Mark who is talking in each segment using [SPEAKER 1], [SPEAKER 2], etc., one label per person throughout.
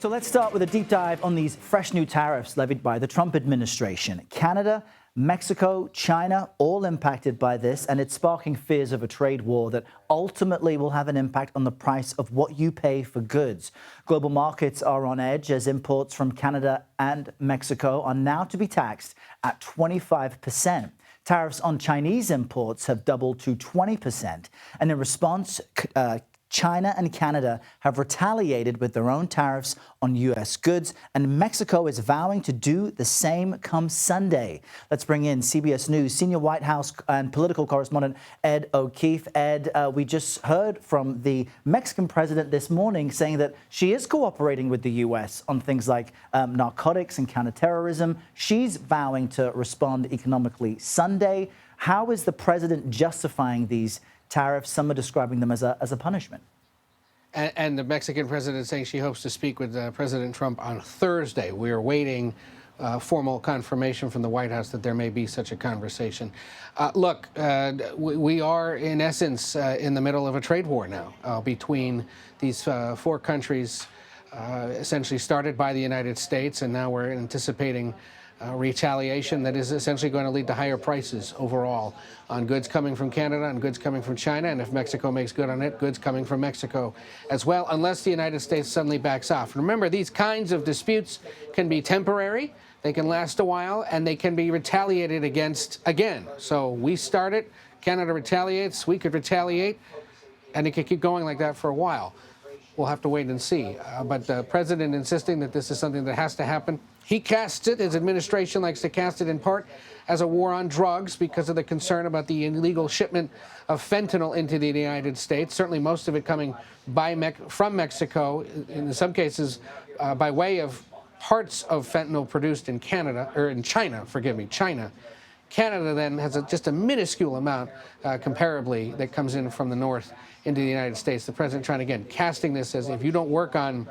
[SPEAKER 1] So let's start with a deep dive on these fresh new tariffs levied by the Trump administration. Canada, Mexico, China, all impacted by this, and it's sparking fears of a trade war that ultimately will have an impact on the price of what you pay for goods. Global markets are on edge as imports from Canada and Mexico are now to be taxed at 25%. Tariffs on Chinese imports have doubled to 20%. And in response, China and Canada have retaliated with their own tariffs on U.S. goods, and Mexico is vowing to do the same come Sunday. Let's bring in CBS News senior White House and political correspondent Ed O'Keefe. Ed, we just heard from the Mexican president this morning saying that she is cooperating with the U.S. on things like narcotics and counterterrorism. She's vowing to respond economically Sunday. How is the president justifying these tariffs? Some are describing them as a punishment.
[SPEAKER 2] And the Mexican president saying she hopes to speak with President Trump on Thursday. We are waiting formal confirmation from the White House that there may be such a conversation. Look, we are in essence in the middle of a trade war now between these four countries, essentially started by the United States, and now we're anticipating retaliation that is essentially going to lead to higher prices overall on goods coming from Canada and goods coming from China, and if Mexico makes good on it, goods coming from Mexico as well, unless the United States suddenly backs off. Remember, these kinds of disputes can be temporary, they can last a while, and they can be retaliated against again. So we start it, Canada retaliates, we could retaliate, and it could keep going like that for a while. We'll have to wait and see. But the president insisting that this is something that has to happen. He casts it, his administration likes to cast it in part as a war on drugs because of the concern about the illegal shipment of fentanyl into the United States, certainly most of it coming from Mexico, in some cases by way of parts of fentanyl produced in Canada, or in China, forgive me, China. Canada then has just a minuscule amount, comparably, that comes in from the north into the United States. The president trying, again, casting this as if you don't work on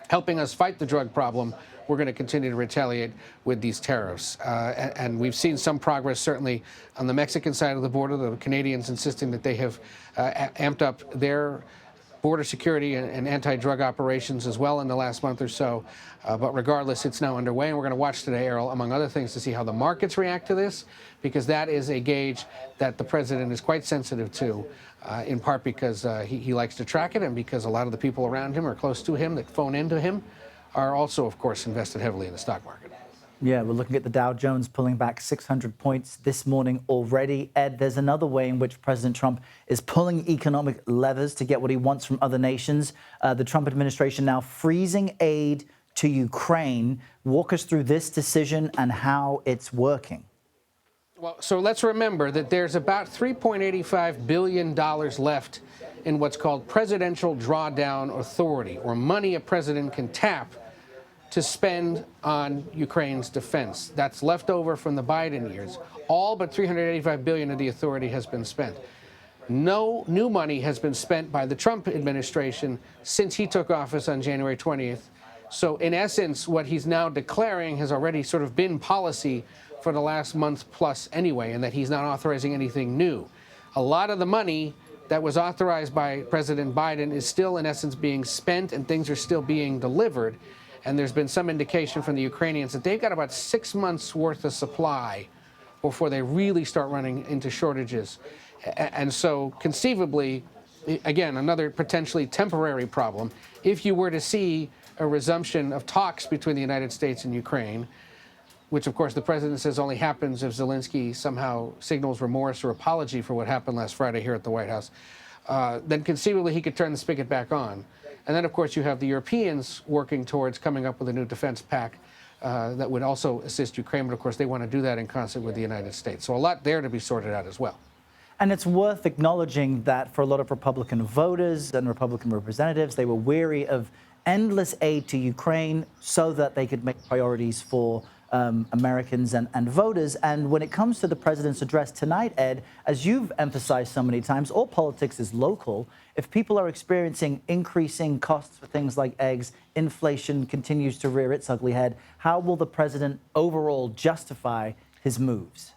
[SPEAKER 2] helping us fight the drug problem, we're going to continue to retaliate with these tariffs. And we've seen some progress, certainly, on the Mexican side of the border, the Canadians insisting that they have amped up their border security and anti-drug operations as well in the last month or so. But regardless, it's now underway, and we're going to watch today, Errol, among other things, to see how the markets react to this, because that is a gauge that the president is quite sensitive to, in part because he likes to track it, and because a lot of the people around him or close to him that phone into him are also, of course, invested heavily in the stock market.
[SPEAKER 1] Yeah, we're looking at the Dow Jones pulling back 600 points this morning already. Ed, there's another way in which President Trump is pulling economic levers to get what he wants from other nations. The Trump administration now freezing aid to Ukraine. Walk us through this decision and how it's working.
[SPEAKER 2] Well, so let's remember that there's about $3.85 billion left in what's called presidential drawdown authority, or money a president can tap to spend on Ukraine's defense. That's left over from the Biden years. All but $385 billion of the authority has been spent. No new money has been spent by the Trump administration since he took office on January 20th. So in essence, what he's now declaring has already sort of been policy for the last month plus anyway, and that he's not authorizing anything new. A lot of the money that was authorized by President Biden is still in essence being spent, and things are still being delivered. And there's been some indication from the Ukrainians that they've got about 6 months worth of supply before they really start running into shortages. And so conceivably, again, another potentially temporary problem. If you were to see a resumption of talks between the United States and Ukraine, which of course the president says only happens if Zelensky somehow signals remorse or apology for what happened last Friday here at the White House, then conceivably he could turn the spigot back on. And then, of course, you have the Europeans working towards coming up with a new defense pact that would also assist Ukraine. But, of course, they want to do that in concert with the United States. So a lot there to be sorted out as well.
[SPEAKER 1] And it's worth acknowledging that for a lot of Republican voters and Republican representatives, they were weary of endless aid to Ukraine so that they could make priorities for Americans and voters. And when it comes to the president's address tonight, Ed, as you've emphasized so many times, all politics is local. If people are experiencing increasing costs for things like eggs, inflation continues to rear its ugly head, how will the president overall justify his moves?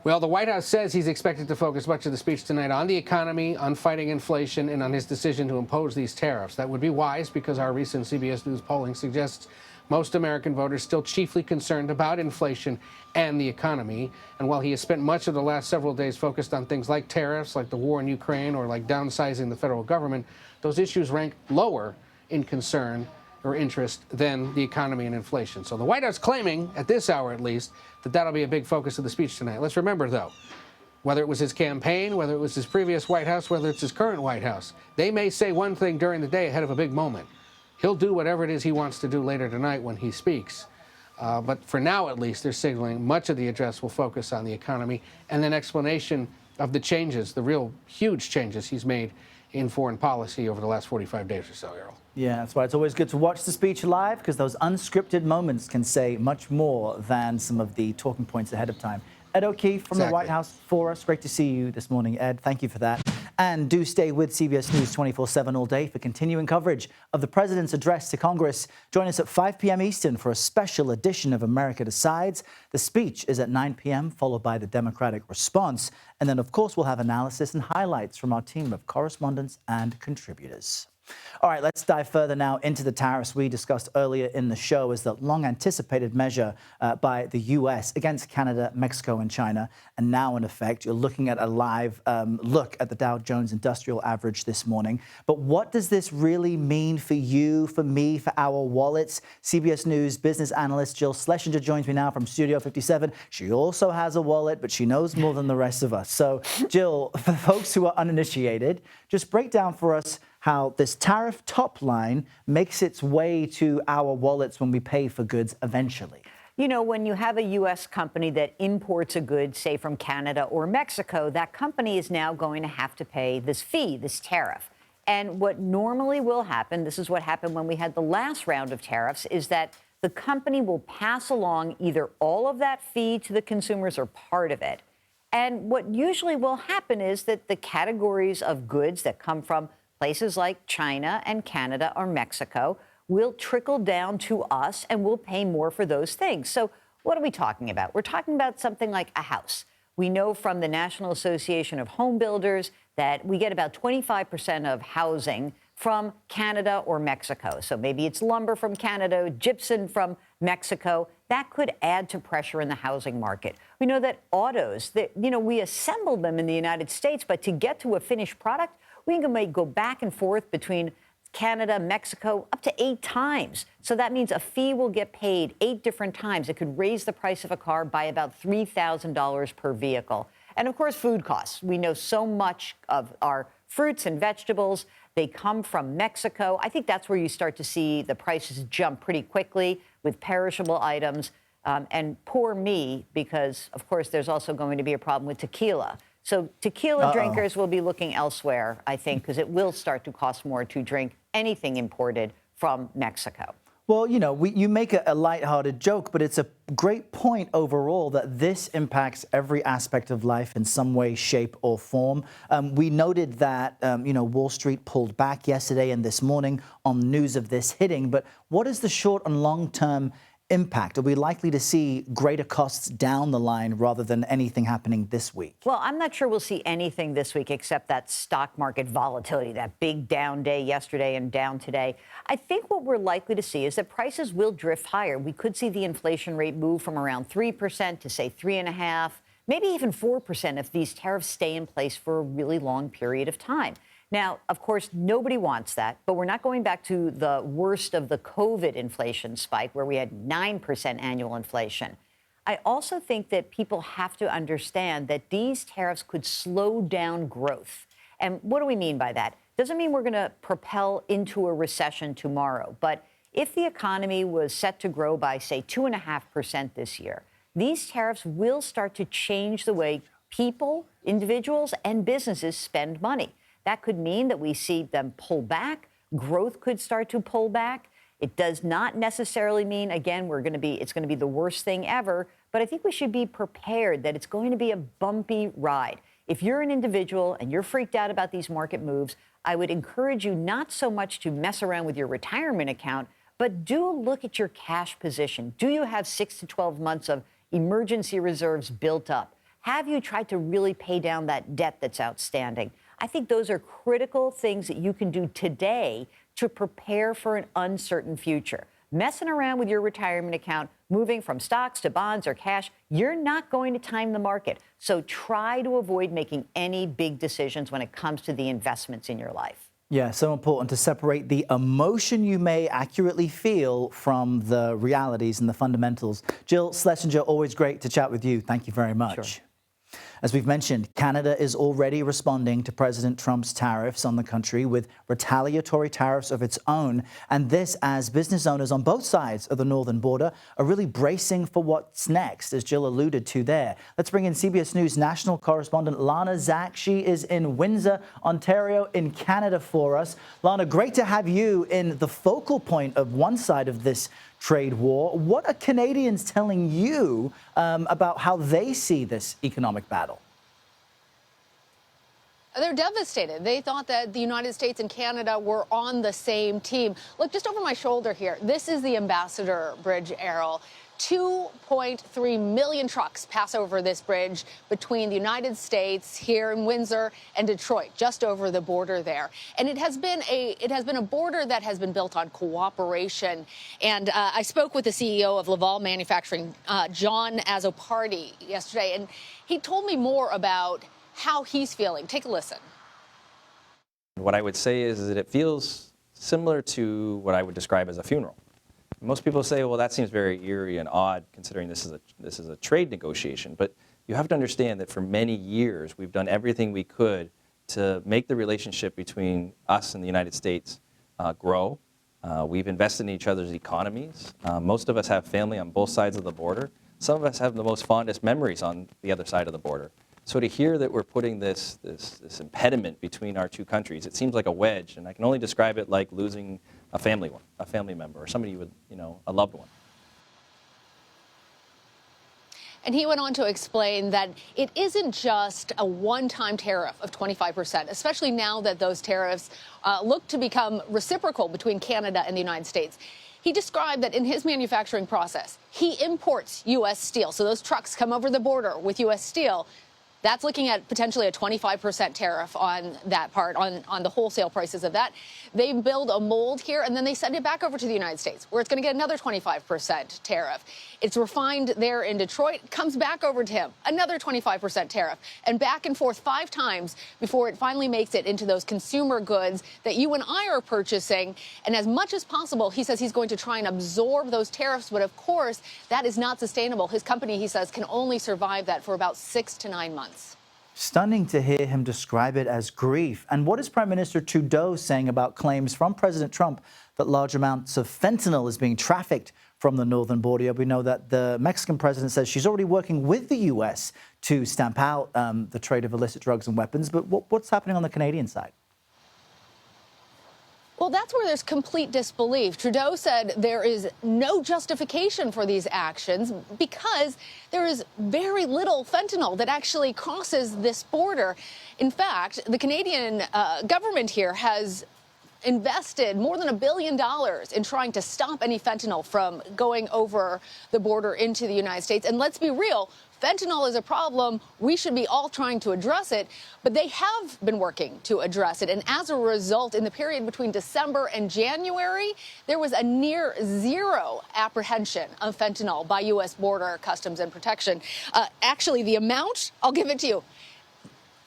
[SPEAKER 2] Well, the White House says he's expected to focus much of the speech tonight on the economy, on fighting inflation, and on his decision to impose these tariffs. That would be wise because our recent CBS News polling suggests most American voters still chiefly concerned about inflation and the economy. And while he has spent much of the last several days focused on things like tariffs, like the war in Ukraine, or like downsizing the federal government, those issues rank lower in concern or interest than the economy and inflation. So the White House claiming, at this hour at least, that that'll be a big focus of the speech tonight. Let's remember, though, whether it was his campaign, whether it was his previous White House, whether it's his current White House, they may say one thing during the day ahead of a big moment. He'll do whatever it is he wants to do later tonight when he speaks. But for now, at least, they're signaling much of the address will focus on the economy and an explanation of the changes, the real huge changes he's made in foreign policy over the last 45 days or so, Errol.
[SPEAKER 1] Yeah, that's why it's always good to watch the speech live, because those unscripted moments can say much more than some of the talking points ahead of time. Ed O'Keefe from the White House for us. Great to see you this morning, Ed. Thank you for that. And do stay with CBS News 24/7 all day for continuing coverage of the president's address to Congress. Join us at 5 p.m. Eastern for a special edition of America Decides. The speech is at 9 p.m., followed by the Democratic response. And then, of course, we'll have analysis and highlights from our team of correspondents and contributors. All right, let's dive further now into the tariffs we discussed earlier in the show as the long-anticipated measure by the U.S. against Canada, Mexico, and China. And now, in effect, you're looking at a live look at the Dow Jones Industrial Average this morning. But what does this really mean for you, for me, for our wallets? CBS News business analyst Jill Schlesinger joins me now from Studio 57. She also has a wallet, but she knows more than the rest of us. So, Jill, for folks who are uninitiated, just break down for us how this tariff top line makes its way to our wallets when we pay for goods eventually.
[SPEAKER 3] You know, when you have a U.S. company that imports a good, say, from Canada or Mexico, that company is now going to have to pay this fee, this tariff. And what normally will happen, this is what happened when we had the last round of tariffs, is that the company will pass along either all of that fee to the consumers or part of it. And what usually will happen is that the categories of goods that come from places like China and Canada or Mexico will trickle down to us and we'll pay more for those things. So what are we talking about? We're talking about something like a house. We know from the National Association of Home Builders that we get about 25% of housing from Canada or Mexico. So maybe it's lumber from Canada, gypsum from Mexico. That could add to pressure in the housing market. We know that autos, we assemble them in the United States, but to get to a finished product, we can go back and forth between Canada, Mexico, up to 8 times. So that means a fee will get paid 8 different times. It could raise the price of a car by about $3,000 per vehicle. And of course, food costs. We know so much of our fruits and vegetables, they come from Mexico. I think that's where you start to see the prices jump pretty quickly with perishable items. And poor me, because, of course, there's also going to be a problem with tequila. So tequila drinkers will be looking elsewhere, I think, because it will start to cost more to drink anything imported from Mexico.
[SPEAKER 1] Well, you make a lighthearted joke, but it's a great point overall that this impacts every aspect of life in some way, shape, or form. We noted that, Wall Street pulled back yesterday and this morning on news of this hitting. But what is the short and long-term impact? Are we likely to see greater costs down the line rather than anything happening this week?
[SPEAKER 3] Well, I'm not sure we'll see anything this week except that stock market volatility, that big down day yesterday and down today. I think what we're likely to see is that prices will drift higher. We could see the inflation rate move from around 3% to, say, 3.5%, maybe even 4% if these tariffs stay in place for a really long period of time. Now, of course, nobody wants that, but we're not going back to the worst of the COVID inflation spike where we had 9% annual inflation. I also think that people have to understand that these tariffs could slow down growth. And what do we mean by that? Doesn't mean we're going to propel into a recession tomorrow. But if the economy was set to grow by, say, 2.5% this year, these tariffs will start to change the way people, individuals, and businesses spend money. That could mean that we see them pull back. Growth could start to pull back. It does not necessarily mean, again, it's going to be the worst thing ever. But I think we should be prepared that it's going to be a bumpy ride. If you're an individual and you're freaked out about these market moves, I would encourage you not so much to mess around with your retirement account, but do look at your cash position. Do you have 6 to 12 months of emergency reserves built up? Have you tried to really pay down that debt that's outstanding? I think those are critical things that you can do today to prepare for an uncertain future. Messing around with your retirement account, moving from stocks to bonds or cash, you're not going to time the market. So try to avoid making any big decisions when it comes to the investments in your life.
[SPEAKER 1] Yeah, so important to separate the emotion you may accurately feel from the realities and the fundamentals. Jill Schlesinger, always great to chat with you. Thank you very much.
[SPEAKER 3] Sure.
[SPEAKER 1] As we've mentioned, Canada is already responding to President Trump's tariffs on the country with retaliatory tariffs of its own. And this as business owners on both sides of the northern border are really bracing for what's next, as Jill alluded to there. Let's bring in CBS News national correspondent Lana Zak. She is in Windsor, Ontario, in Canada for us. Lana, great to have you in the focal point of one side of this trade war. What are Canadians telling you about how they see this economic battle?
[SPEAKER 4] They're devastated. They thought that the United States and Canada were on the same team. Look, just over my shoulder here, this is the Ambassador Bridge, Errol. 2.3 million trucks pass over this bridge between the United States here in Windsor and Detroit, just over the border there. And it has been a border that has been built on cooperation. And I spoke with the CEO of Laval Manufacturing, John Azzopardi, yesterday, and he told me more about how he's feeling. Take a listen.
[SPEAKER 5] What I would say is that it feels similar to what I would describe as a funeral. Most people say, well, that seems very eerie and odd considering this is a trade negotiation. But you have to understand that for many years, we've done everything we could to make the relationship between us and the United States grow. We've invested in each other's economies. Most of us have family on both sides of the border. Some of us have the most fondest memories on the other side of the border. So to hear that we're putting this impediment between our two countries, it seems like a wedge, and I can only describe it like losing a family member, or somebody with, a loved one.
[SPEAKER 4] And he went on to explain that it isn't just a one-time tariff of 25%, especially now that those tariffs look to become reciprocal between Canada and the United States. He described that in his manufacturing process, he imports U.S. steel. So those trucks come over the border with U.S. steel. That's looking at potentially a 25% tariff on that part, on the wholesale prices of that. They build a mold here, and then they send it back over to the United States, where it's going to get another 25% tariff. It's refined there in Detroit, comes back over to him, another 25% tariff, and back and forth 5 times before it finally makes it into those consumer goods that you and I are purchasing. And as much as possible, he says he's going to try and absorb those tariffs, but of course, that is not sustainable. His company, he says, can only survive that for about 6 to 9 months.
[SPEAKER 1] Stunning to hear him describe it as grief. And what is Prime Minister Trudeau saying about claims from President Trump that large amounts of fentanyl is being trafficked from the northern border? We know that the Mexican president says she's already working with the U.S. to stamp out the trade of illicit drugs and weapons. But what's happening on the Canadian side?
[SPEAKER 4] Well, that's where there's complete disbelief. Trudeau said there is no justification for these actions because there is very little fentanyl that actually crosses this border. In fact, the Canadian government here has invested more than $1 billion in trying to stop any fentanyl from going over the border into the United States. And let's be real, fentanyl is a problem. We should be all trying to address it, but they have been working to address it. And as a result, in the period between December and January, there was a near zero apprehension of fentanyl by U.S. Border Customs and Protection. Actually, the amount, I'll give it to you,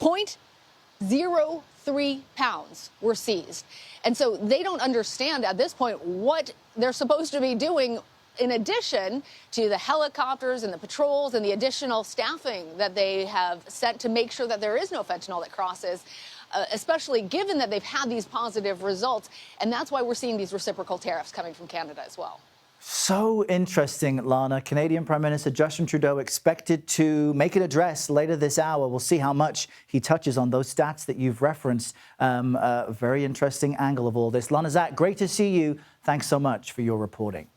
[SPEAKER 4] 0.03 pounds were seized. And so they don't understand at this point what they're supposed to be doing in addition to the helicopters and the patrols and the additional staffing that they have sent to make sure that there is no fentanyl that crosses, especially given that they've had these positive results. And that's why we're seeing these reciprocal tariffs coming from Canada as well.
[SPEAKER 1] So interesting, Lana. Canadian Prime Minister Justin Trudeau expected to make an address later this hour. We'll see how much he touches on those stats that you've referenced. A very interesting angle of all this. Lana Zak, great to see you. Thanks so much for your reporting.